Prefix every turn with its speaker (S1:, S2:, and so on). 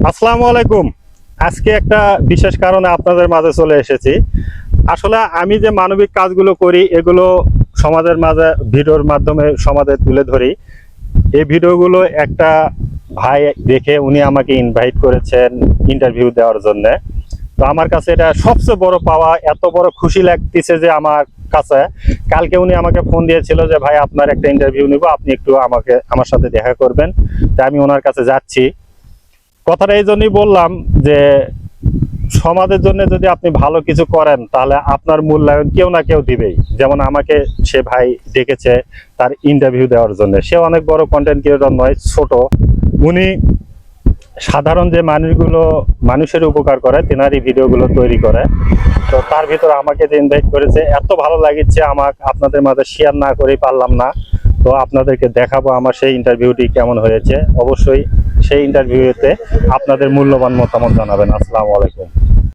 S1: আসসালামু আলাইকুম। আজকে একটা বিশেষ কারণে আপনাদের মাঝে চলে এসেছি। আসলে আমি যে মানবিক কাজগুলো করি এগুলো সমাজের মাঝে ভিডিওর মাধ্যমে সমাজে তুলে ধরি। এই ভিডিওগুলো একটা ভাই দেখে উনি আমাকে ইনভাইট করেছেন ইন্টারভিউ দেওয়ার জন্য। তো আমার কাছে এটা সবচেয়ে বড় পাওয়া, এত বড় খুশি লাগতেছে যে আমার কাছে। কালকে উনি আমাকে ফোন দিয়েছিল যে ভাই আপনার একটা ইন্টারভিউ নিব, আপনি একটু আমার সাথে দেখা করবেন। তাই আমি ওনার কাছে যাচ্ছি। কথাটা এই জন্যই বললাম যে সমাজের জন্য যদি আপনি ভালো কিছু করেন তাহলে আপনার মূল্যায়ন কেউ না কেউ দিবেই। যেমন আমাকে সে ভাই ডেকেছে তার ইন্টারভিউ দেওয়ার জন্য। সে অনেক বড় কন্টেন্ট ক্রিয়েটর নয়, ছোট। উনি সাধারণ যে মানুষের উপকার করে তেনারই ভিডিওগুলো তৈরি করে। তো তার ভিতরে আমাকে যে ইনভাইট করেছে, এত ভালো লাগছে আমাকে, আপনাদের মাঝে শেয়ার না করেই পারলাম না। তো আপনাদেরকে দেখাবো আমার সেই ইন্টারভিউটি কেমন হয়েছে। অবশ্যই সেই ইন্টারভিউতে আপনাদের মূল্যবান মতামত জানাবেন। আসসালামু আলাইকুম।